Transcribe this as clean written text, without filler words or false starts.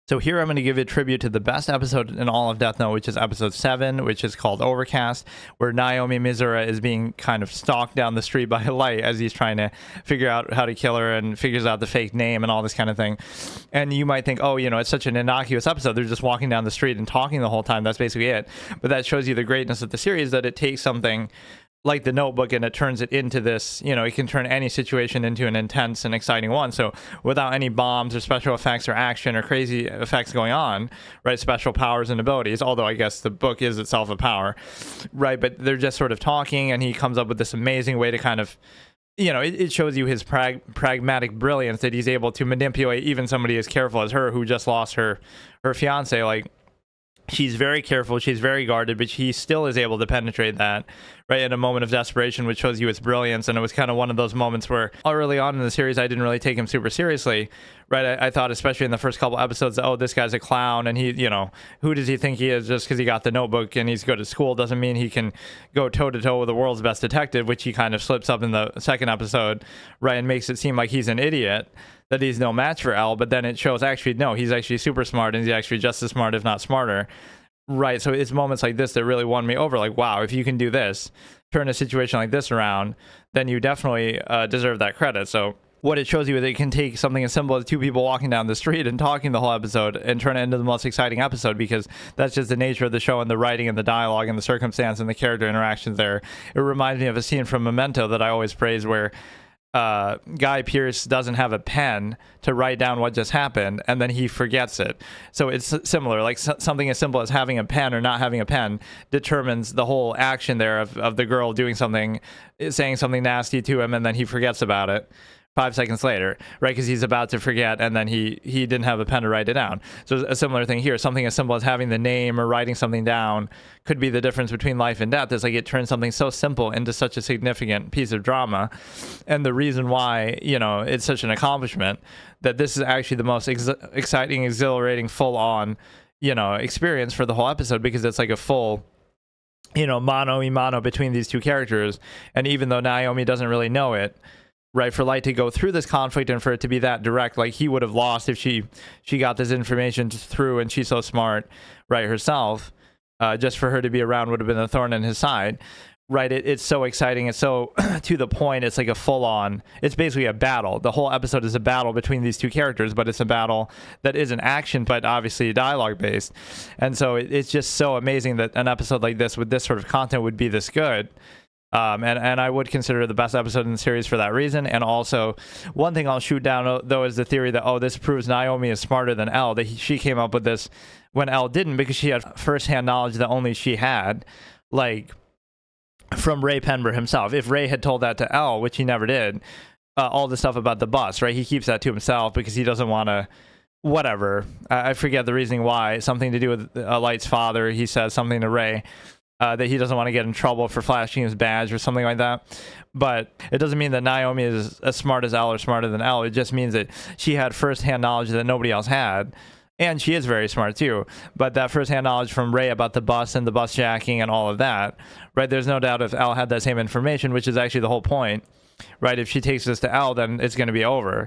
So here I'm going to give a tribute to the best episode in all of Death Note, which is episode 7, which is called Overcast, where Naomi Mizura is being kind of stalked down the street by Light as he's trying to figure out how to kill her and figures out the fake name and all this kind of thing. And you might think, oh, you know, it's such an innocuous episode. They're just walking down the street and talking the whole time. That's basically it. But that shows you the greatness of the series, that it takes something like the Notebook and it turns it into this, you know, it can turn any situation into an intense and exciting one. So without any bombs or special effects or action or crazy effects going on, right, special powers and abilities, although I guess the book is itself a power, right, but they're just sort of talking and he comes up with this amazing way to kind of, you know, it shows you his pragmatic brilliance, that he's able to manipulate even somebody as careful as her, who just lost her fiance. Like, she's very careful, she's very guarded, but he still is able to penetrate that, right, in a moment of desperation, which shows you its brilliance. And it was kind of one of those moments where early on in the series, I didn't really take him super seriously, right? I thought, especially in the first couple episodes, oh, this guy's a clown, and he, you know, who does he think he is? Just because he got the Notebook and he's good at school doesn't mean he can go toe-to-toe with the world's best detective, which he kind of slips up in the second episode, right, and makes it seem like he's an idiot, that he's no match for L. But then it shows, actually, no, he's actually super smart, and he's actually just as smart, if not smarter. Right, so it's moments like this that really won me over. Like, wow, if you can do this, turn a situation like this around, then you definitely deserve that credit. So what it shows you is it can take something as simple as two people walking down the street and talking the whole episode and turn it into the most exciting episode, because that's just the nature of the show, and the writing and the dialogue and the circumstance and the character interactions there. It reminds me of a scene from Memento that I always praise, where Guy Pearce doesn't have a pen to write down what just happened, and then he forgets it. So it's similar, like something as simple as having a pen or not having a pen determines the whole action there of the girl doing something, saying something nasty to him, and then he forgets about it 5 seconds later, right? Because he's about to forget, and then he didn't have a pen to write it down. So a similar thing here. Something as simple as having the name or writing something down could be the difference between life and death. It's like it turns something so simple into such a significant piece of drama. And the reason why, you know, it's such an accomplishment, that this is actually the most exciting, exhilarating, full-on, you know, experience for the whole episode, because it's like a full, you know, mano a mano between these two characters. And even though Naomi doesn't really know it, right, for Light to go through this conflict and for it to be that direct, like he would have lost if she got this information through, and she's so smart, right, herself, just for her to be around would have been a thorn in his side, right? It's so exciting, it's so to the point, it's like a full-on, it's basically a battle. The whole episode is a battle between these two characters, but it's a battle that isn't action, but obviously dialogue based. And so it's just so amazing that an episode like this with this sort of content would be this good. And I would consider it the best episode in the series for that reason. And also, one thing I'll shoot down, though, is the theory that, oh, this proves Naomi is smarter than L, that she came up with this when L didn't, because she had firsthand knowledge that only she had, like, from Ray Penber himself. If Ray had told that to L, which he never did, all the stuff about the bus, right, he keeps that to himself because he doesn't want to, whatever, I forget the reasoning why, something to do with Light's father. He says something to Ray, that he doesn't want to get in trouble for flashing his badge or something like that. But it doesn't mean that Naomi is as smart as L or smarter than L. It just means that she had firsthand knowledge that nobody else had. And she is very smart too. But that firsthand knowledge from Ray about the bus and the bus jacking and all of that, right? There's no doubt if L had that same information, which is actually the whole point, right? If she takes this to L, then it's going to be over.